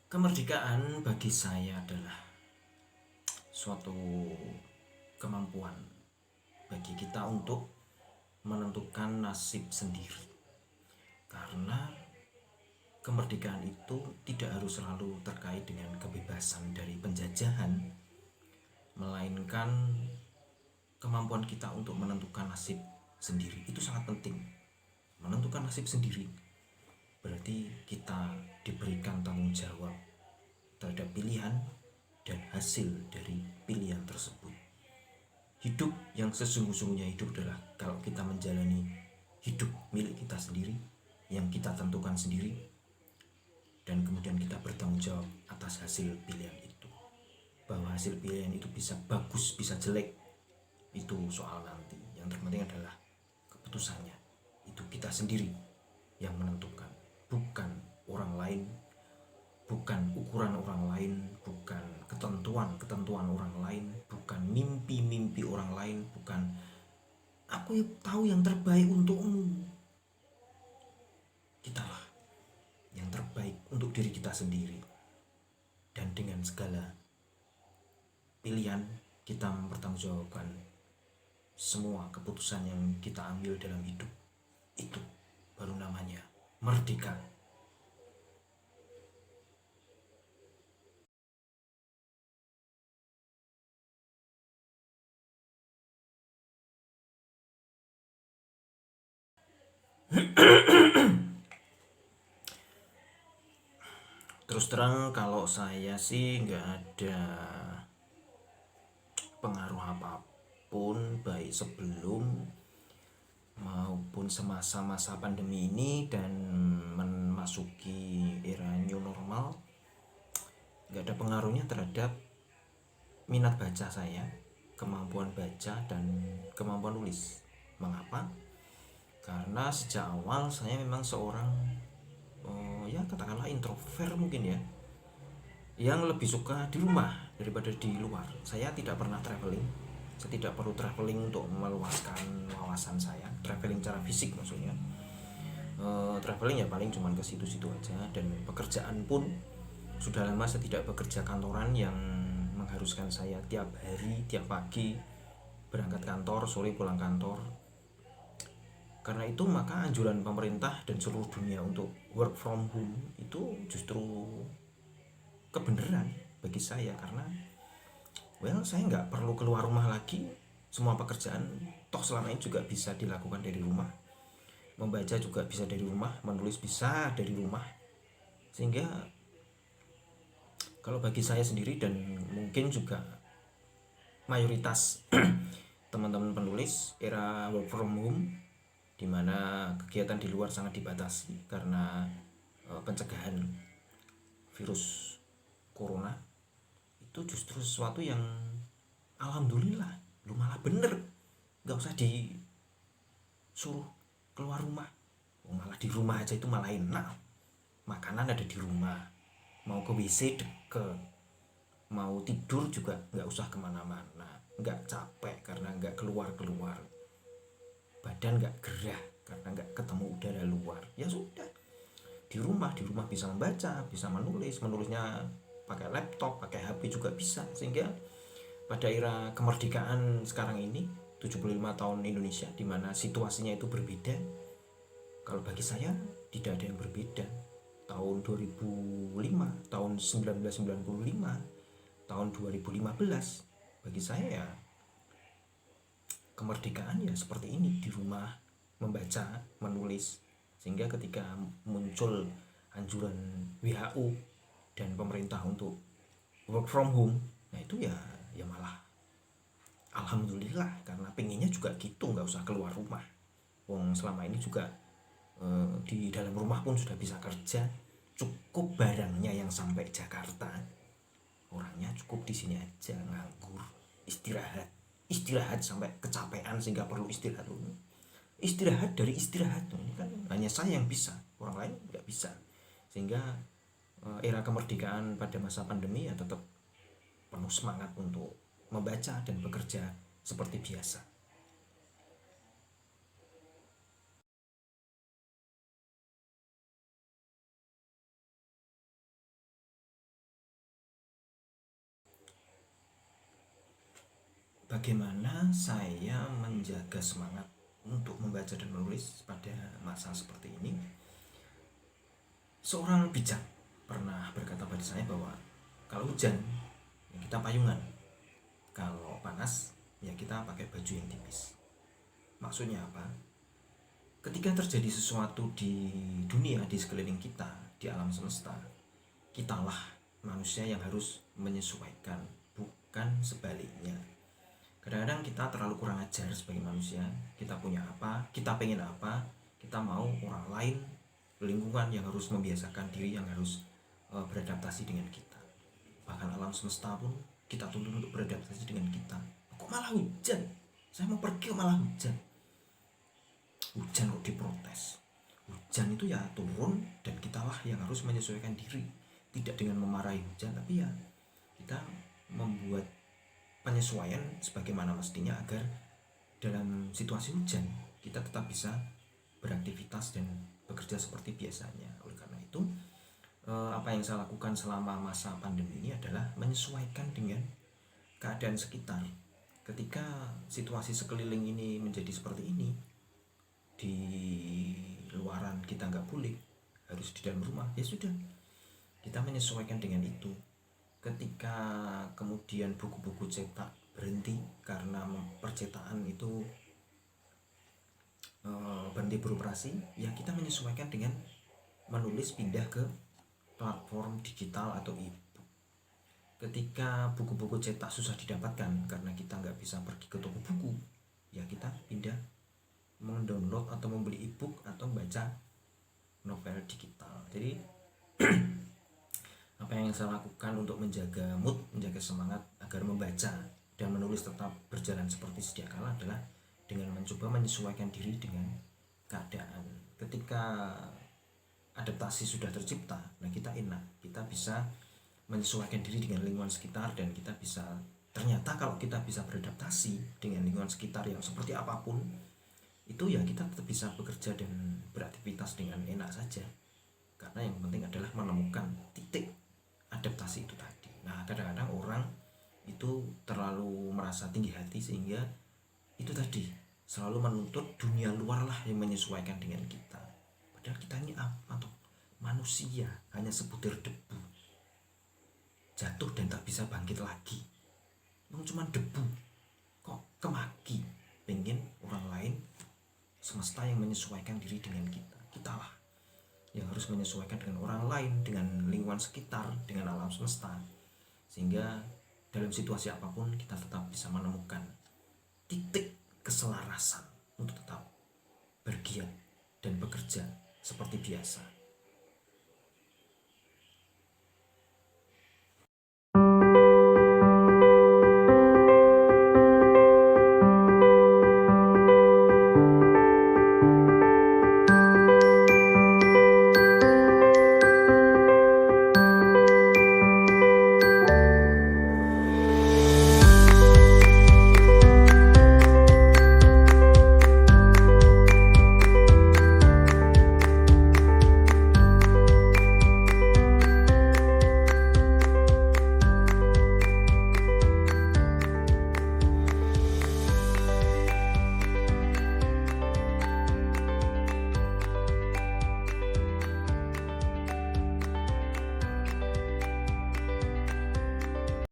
Kemerdekaan bagi saya adalah suatu kemampuan bagi kita untuk menentukan nasib sendiri. Karena kemerdekaan itu tidak harus selalu terkait dengan kebebasan dari penjajahan, melainkan kemampuan kita untuk menentukan nasib sendiri. Itu sangat penting. Menentukan nasib sendiri berarti kita diberikan tanggung jawab terhadap pilihan dan hasil dari pilihan tersebut. Hidup yang sesungguh-sungguhnya hidup adalah kalau kita menjalani hidup milik kita sendiri, yang kita tentukan sendiri, dan kemudian kita bertanggung jawab atas hasil pilihan itu. Bahwa hasil pilihan itu bisa bagus, bisa jelek, itu soal nanti. Yang terpenting adalah keputusannya. Itu kita sendiri yang menentukan, bukan orang lain, bukan ukuran orang lain, bukan ketentuan orang lain, bukan mimpi-mimpi orang lain, bukan aku tahu yang terbaik untukmu. Kitalah yang terbaik untuk diri kita sendiri. Dan dengan segala pilihan kita mempertanggungjawabkan semua keputusan yang kita ambil dalam hidup. Itu baru namanya merdeka. Terus terang kalau saya sih nggak ada pengaruh apapun baik sebelum maupun semasa masa pandemi ini dan memasuki era new normal. Nggak ada pengaruhnya terhadap minat baca saya, kemampuan baca dan kemampuan nulis. Mengapa? Karena sejak awal saya memang seorang ya katakanlah introvert mungkin ya, yang lebih suka di rumah daripada di luar. Saya tidak pernah traveling. Saya tidak perlu traveling untuk meluaskan wawasan saya. Traveling secara fisik maksudnya. Traveling ya paling cuma ke situ-situ aja. Dan pekerjaan pun sudah lama saya tidak bekerja kantoran yang mengharuskan saya tiap hari, tiap pagi berangkat kantor, sore pulang kantor. Karena itu maka anjuran pemerintah dan seluruh dunia untuk work from home itu justru kebenaran bagi saya, karena saya nggak perlu keluar rumah lagi. Semua pekerjaan toh selama ini juga bisa dilakukan dari rumah. Membaca juga bisa dari rumah, menulis bisa dari rumah. Sehingga kalau bagi saya sendiri dan mungkin juga mayoritas teman-teman penulis era work from home, di mana kegiatan di luar sangat dibatasi karena pencegahan virus corona, itu justru sesuatu yang alhamdulillah. Lu malah bener, nggak usah disuruh keluar rumah. Malah di rumah aja itu malah enak. Makanan ada di rumah, mau ke WC deket, mau tidur juga nggak usah kemana-mana, nggak capek karena nggak keluar-keluar, badan nggak gerah karena nggak ketemu udara luar. Ya sudah, di rumah bisa membaca, bisa menulisnya pakai laptop, pakai HP juga bisa. Sehingga pada era kemerdekaan sekarang ini 75 tahun Indonesia, di mana situasinya itu berbeda. Kalau bagi saya tidak ada yang berbeda. Tahun 2005, tahun 1995, tahun 2015, bagi saya ya kemerdekaan ya seperti ini, di rumah membaca, menulis. Sehingga ketika muncul anjuran WHO dan pemerintah untuk work from home, nah itu ya malah alhamdulillah, karena pengennya juga gitu, nggak usah keluar rumah. Wong selama ini juga di dalam rumah pun sudah bisa kerja, cukup barangnya yang sampai Jakarta, orangnya cukup di sini aja nganggur, istirahat sampai kecapean sehingga perlu istirahat dulu. Istirahat dari istirahat ini kan hanya saya yang bisa, orang lain nggak bisa. Sehingga era kemerdekaan pada masa pandemi ya tetap penuh semangat untuk membaca dan bekerja seperti biasa. bagaimana saya menjaga semangat untuk membaca dan menulis pada masa seperti ini? Seorang bijak pernah berkata pada saya bahwa kalau hujan ya kita payungan, kalau panas ya kita pakai baju yang tipis. Maksudnya apa? Ketika terjadi sesuatu di dunia, di sekeliling kita, di alam semesta, kitalah manusia yang harus menyesuaikan, bukan sebaliknya. Kadang-kadang kita terlalu kurang ajar sebagai manusia. Kita punya apa, kita pengen apa, kita mau orang lain, lingkungan yang harus membiasakan diri, yang harus beradaptasi dengan kita. Bahkan alam semesta pun kita tuntut untuk beradaptasi dengan kita. Kok malah hujan? Saya mau pergi malah hujan. Hujan kok diprotes. Hujan itu ya turun, dan kitalah yang harus menyesuaikan diri. Tidak dengan memarahi hujan, tapi ya kita membuat penyesuaian sebagaimana mestinya agar dalam situasi hujan kita tetap bisa beraktivitas dan bekerja seperti biasanya. Oleh karena itu, apa yang saya lakukan selama masa pandemi ini adalah menyesuaikan dengan keadaan sekitar. Ketika situasi sekeliling ini menjadi seperti ini, di luaran kita nggak boleh, harus di dalam rumah, ya sudah, kita menyesuaikan dengan itu. Ketika kemudian buku-buku cetak berhenti karena percetakan itu berhenti beroperasi, ya kita menyesuaikan dengan menulis, pindah ke platform digital atau e-book. Ketika buku-buku cetak susah didapatkan karena kita nggak bisa pergi ke toko buku, ya kita pindah mendownload atau membeli e-book atau baca novel digital. Jadi apa yang saya lakukan untuk menjaga mood, menjaga semangat agar membaca dan menulis tetap berjalan seperti sedia kala adalah dengan mencoba menyesuaikan diri dengan keadaan. Ketika adaptasi sudah tercipta, nah kita enak, kita bisa menyesuaikan diri dengan lingkungan sekitar, dan kita bisa, ternyata kalau kita bisa beradaptasi dengan lingkungan sekitar yang seperti apapun itu, ya kita tetap bisa bekerja dan beraktivitas dengan enak saja. Karena yang penting adalah menemukan titik adaptasi itu tadi. Nah, kadang-kadang orang itu terlalu merasa tinggi hati sehingga itu tadi selalu menuntut dunia luar lah yang menyesuaikan dengan kita. Padahal kita ini apa toh? Manusia, hanya sebutir debu, jatuh dan tak bisa bangkit lagi. Memang cuma debu, kok kemaki pengen orang lain, semesta yang menyesuaikan diri dengan kita. Kitalah yang harus menyesuaikan dengan orang lain, dengan lingkungan sekitar, dengan alam semesta, sehingga dalam situasi apapun kita tetap bisa menemukan titik keselarasan untuk tetap bergiat dan bekerja seperti biasa.